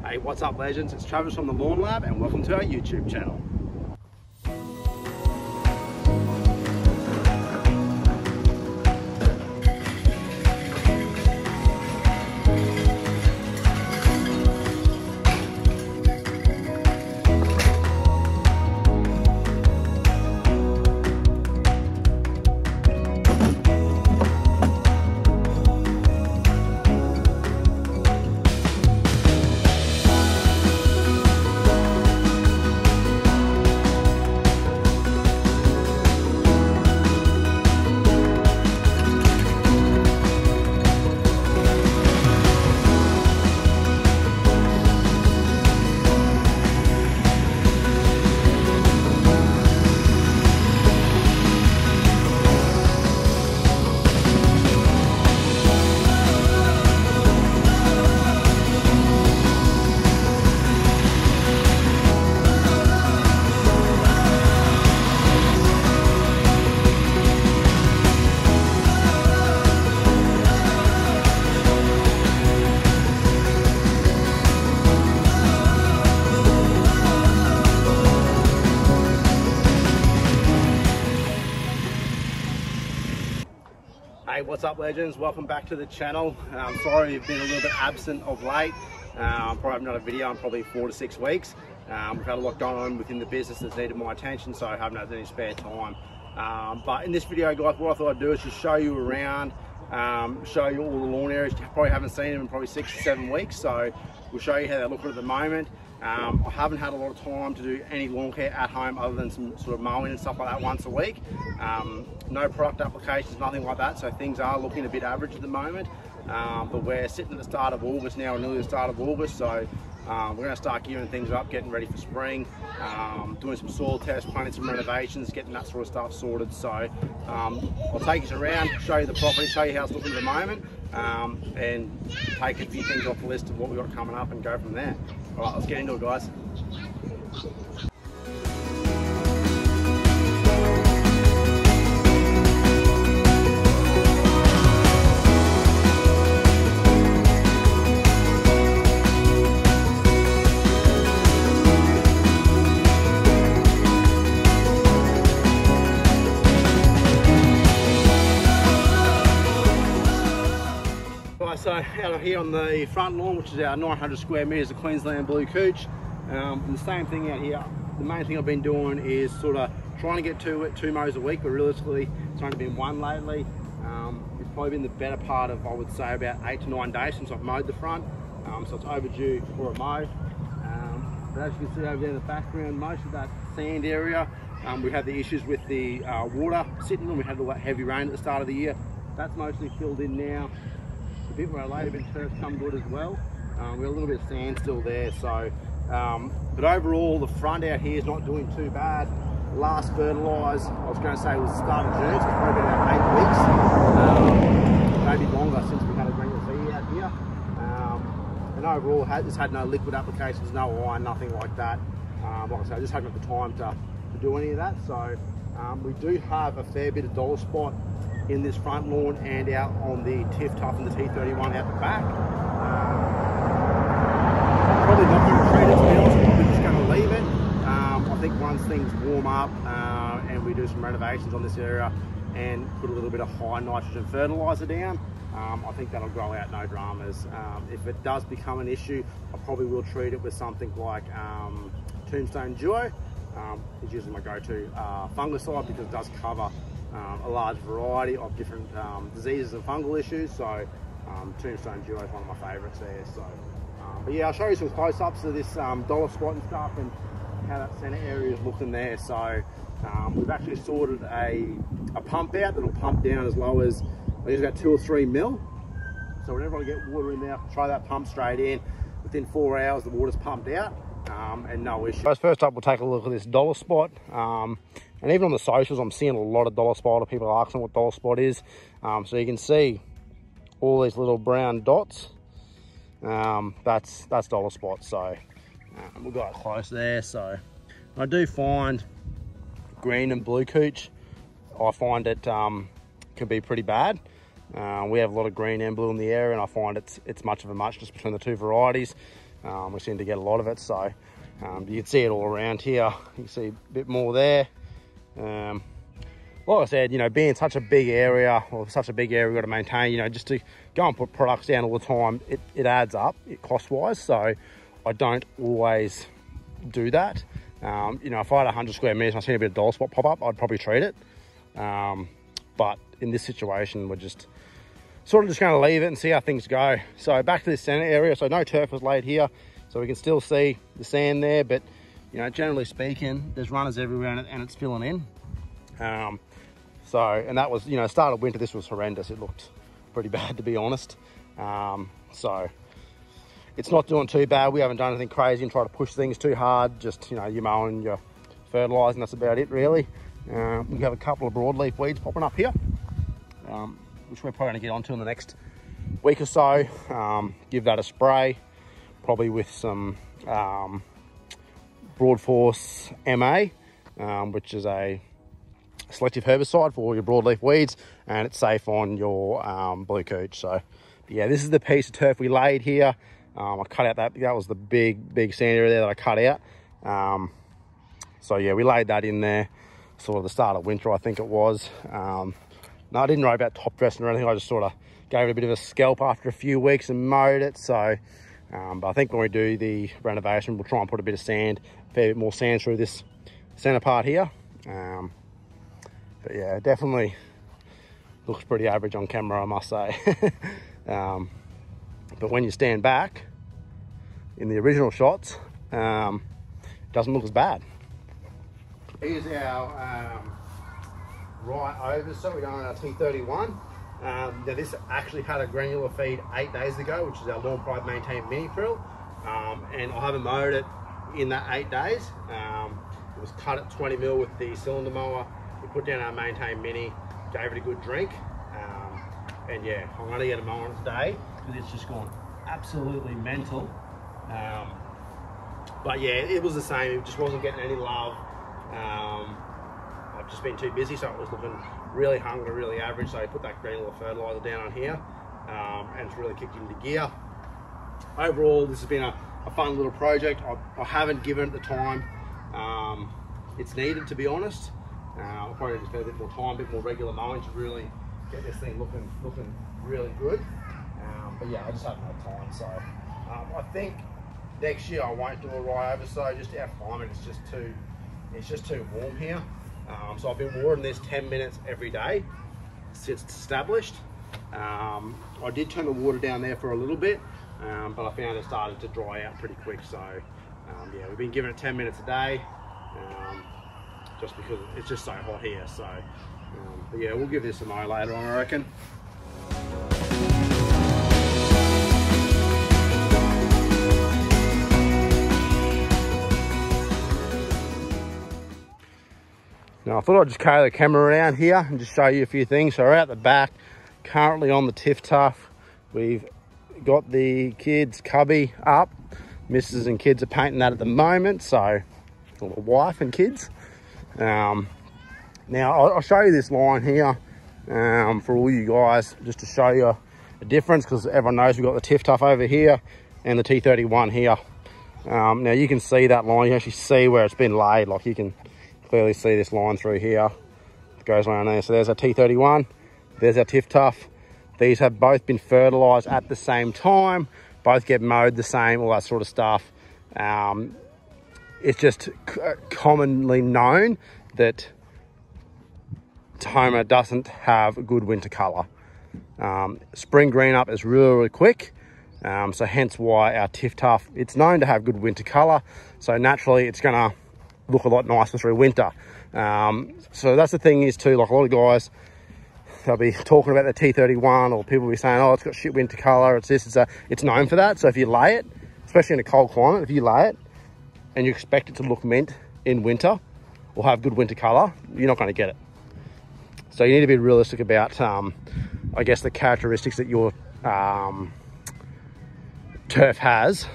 Hey, what's up legends? It's Travis from the Lawn Lab and welcome to our YouTube channel. Hey, what's up legends? Welcome back to the channel. Sorry you've been a little bit absent of late. Probably haven't done a video in probably 4 to 6 weeks. We've had a lot going on within the business that's needed my attention, so I haven't had any spare time. But in this video guys, what I thought I'd do is just show you around, show you all the lawn areas. You probably haven't seen them in probably 6 to 7 weeks, so we'll show you how they're looking at the moment. I haven't had a lot of time to do any lawn care at home other than some sort of mowing and stuff like that once a week. No product applications, nothing like that, so things are looking a bit average at the moment. But we're sitting at the start of August now, nearly the start of August, so we're going to start gearing things up, getting ready for spring, doing some soil tests, planning some renovations, getting that sort of stuff sorted. So I'll take you around, show you the property, show you how it's looking at the moment, and take a few things off the list of what we've got coming up and go from there. All right, let's get into it guys. So out here on the front lawn, which is our 900 square metres of Queensland blue couch, and the same thing out here. The main thing I've been doing is sort of trying to get two mows a week, but realistically it's only been one lately. It's probably been the better part of, I would say, about 8 to 9 days since I've mowed the front, so it's overdue for a mow. But as you can see over there in the background, most of that sand area, we had the issues with the water sitting on. We had all that heavy rain at the start of the year. That's mostly filled in now. A bit where our later bit turf's come good as well. We've got a little bit of sand still there, so but overall the front out here is not doing too bad. Last fertilised, I was going to say, was the start of June, so it's probably been about 8 weeks, maybe longer since we had a green sea out here. And overall it's had no liquid applications, no iron, nothing like that. Like I said, I just haven't had the time to do any of that. So we do have a fair bit of dollar spot in this front lawn and out on the Tiff Tuff and the T31 out the back. Probably not going to treat it, to be honest. We're just going to leave it. I think once things warm up and we do some renovations on this area and put a little bit of high nitrogen fertiliser down, I think that'll grow out, no dramas. If it does become an issue, I probably will treat it with something like Tombstone Duo. It's usually my go-to fungicide because it does cover a large variety of different diseases and fungal issues, so Tombstone Duo is one of my favourites there. So, but yeah, I'll show you some close-ups of this dollar spot and stuff and how that centre area is looking there. So we've actually sorted a pump out that'll pump down as low as, I think it's about 2 or 3 mil. So whenever I get water in there, I can throw that pump straight in. Within 4 hours, the water's pumped out. And no issue. First up, we'll take a look at this dollar spot. And even on the socials, I'm seeing a lot of dollar spot of people asking what dollar spot is. So you can see all these little brown dots. That's dollar spot. So we'll go up close there. So I do find green and blue couch, I find it can be pretty bad. We have a lot of green and blue in the area, and I find it's much of a much just between the two varieties. We seem to get a lot of it, so you can see it all around here. You can see a bit more there. Like I said, you know, being such a big area, or such a big area we've got to maintain, you know, just to go and put products down all the time, it adds up, cost-wise, so I don't always do that. You know, if I had 100 square meters and I seen a bit of dull spot pop up, I'd probably treat it. But in this situation, we're just sort of just going to leave it and see how things go. So back to this center area, so no turf was laid here, so we can still see the sand there, but, you know, generally speaking, there's runners everywhere and it's filling in. And that was, you know, start of winter, this was horrendous. It looked pretty bad, to be honest. So it's not doing too bad. We haven't done anything crazy and try to push things too hard. Just, you know, you're mowing, you're fertilising, that's about it, really. We have a couple of broadleaf weeds popping up here, which we're probably going to get onto in the next week or so. Give that a spray, probably with some Broad Force MA, which is a selective herbicide for all your broadleaf weeds, and it's safe on your blue cooch. So yeah, this is the piece of turf we laid here. I cut out that was the big sand area there that I cut out. So yeah, we laid that in there sort of the start of winter, I think it was. No, I didn't worry about top dressing or anything. I just sort of gave it a bit of a scalp after a few weeks and mowed it. So but I think when we do the renovation, we'll try and put a bit of sand, a fair bit more sand through this center part here. But yeah, it definitely looks pretty average on camera, I must say. But when you stand back in the original shots, it doesn't look as bad. Here's our right over, so we're done our T31. Now this actually had a granular feed 8 days ago, which is our Lawn Pride Maintain Mini Prill, and I haven't mowed it in that 8 days. It was cut at 20 mil with the cylinder mower. We put down our Maintain Mini, gave it a good drink, and yeah, I'm going to get a mow on it today because it's just gone absolutely mental. But yeah, it was the same. It just wasn't getting any love. I've just been too busy, so it was looking really hungry, really average. So I put that granular fertilizer down on here, and it's really kicked into gear. Overall, this has been a fun little project. I haven't given it the time it's needed, to be honest. I'll probably just need a bit more time, a bit more regular mowing to really get this thing looking really good. But yeah, I just haven't had time. So I think next year I won't do a rye over. So just our climate is just too warm here. So I've been watering this 10 minutes every day since it's established. I did turn the water down there for a little bit, but I found it started to dry out pretty quick. So yeah, we've been giving it 10 minutes a day, just because it's just so hot here. So but yeah, we'll give this a mow later on, I reckon. Now I thought I'd just carry the camera around here and just show you a few things. So we're out the back, currently on the Tiff Tuff. We've got the kids' cubby up. Mrs. and kids are painting that at the moment, so or the wife and kids. Now I'll show you this line here for all you guys, just to show you a difference, because everyone knows we've got the Tiff Tuff over here and the T31 here. Now you can see that line, you can actually see where it's been laid. Like you can clearly see this line through here. It goes around there. So there's our T31, there's our Tiff Tuff. These have both been fertilised at the same time, both get mowed the same, all that sort of stuff. It's just commonly known that Tahoma doesn't have a good winter colour. Spring green up is really quick, so hence why our Tiff Tuff, it's known to have good winter colour, so naturally it's going to look a lot nicer through winter. So that's the thing is too, like a lot of guys, they'll be talking about the T31, or people will be saying, oh, it's got shit winter colour, it's this, it's known for that. So if you lay it, especially in a cold climate, if you lay it and you expect it to look mint in winter or have good winter colour, you're not going to get it. So you need to be realistic about, I guess, the characteristics that your turf has.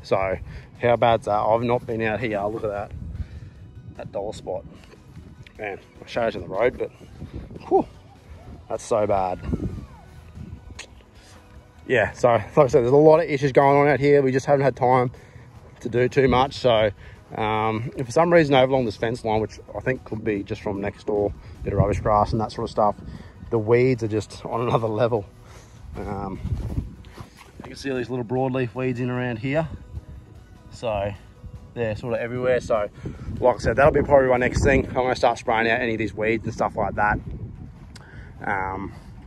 So how bad's that? I've not been out here. Look at that dull spot. Man, I showed you on the road, but whew, that's so bad. yeah, so like I said, there's a lot of issues going on out here. We just haven't had time to do too much. So if for some reason over along this fence line, which I think could be just from next door, bit of rubbish grass and that sort of stuff, the weeds are just on another level. You can see all these little broadleaf weeds in around here. So they're sort of everywhere. So like I said, that'll be probably my next thing. I'm going to start spraying out any of these weeds and stuff like that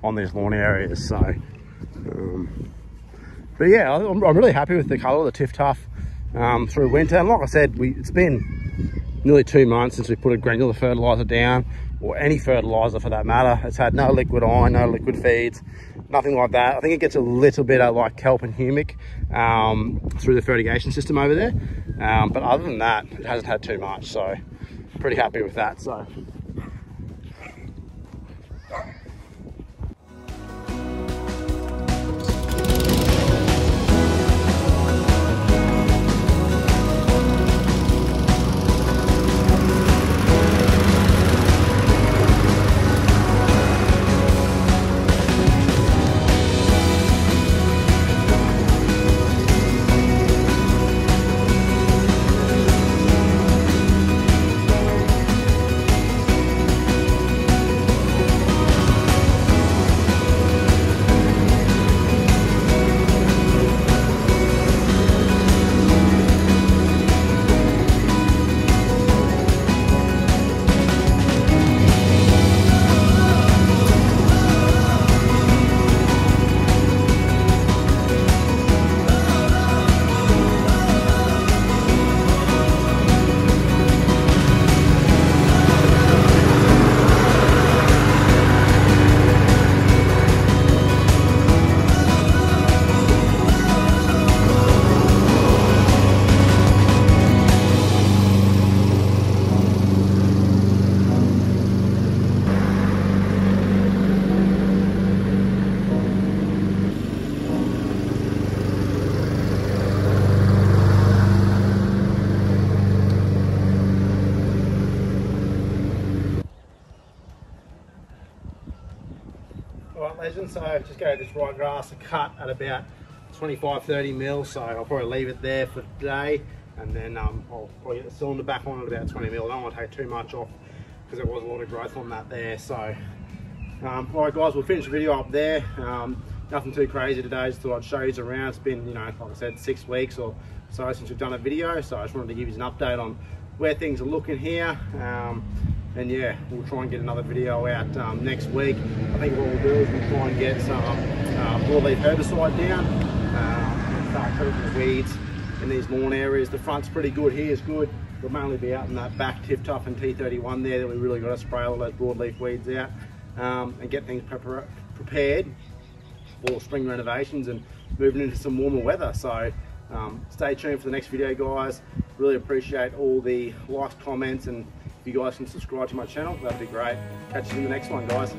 on these lawn areas. So but yeah, I'm really happy with the colour of the Tiff Tuff through winter. And like I said, it's been nearly 2 months since we put a granular fertiliser down, or any fertiliser for that matter. It's had no liquid iron, no liquid feeds, nothing like that. I think it gets a little bit of like kelp and humic through the fertigation system over there. But other than that, it hasn't had too much. So pretty happy with that. So. Alright legends, so just gave this ryegrass a cut at about 25-30 mil, so I'll probably leave it there for today, and then I'll probably get the cylinder back on at about 20 mil. I don't want to take too much off because there was a lot of growth on that there. So alright guys, we'll finish the video up there. Nothing too crazy today, just thought I'd show you around. It's been, you know, like I said, 6 weeks or so since we've done a video, so I just wanted to give you an update on where things are looking here. And yeah, we'll try and get another video out next week. I think what we'll do is we'll try and get some broadleaf herbicide down and start treating the weeds in these lawn areas. The front's pretty good, here's good. We'll mainly be out in that back Tiff Tuff and T31 there that we really got to spray all those broadleaf weeds out and get things prepared for spring renovations and moving into some warmer weather. So stay tuned for the next video guys. Really appreciate all the likes, comments, and if you guys can subscribe to my channel, that'd be great. Catch you in the next one guys.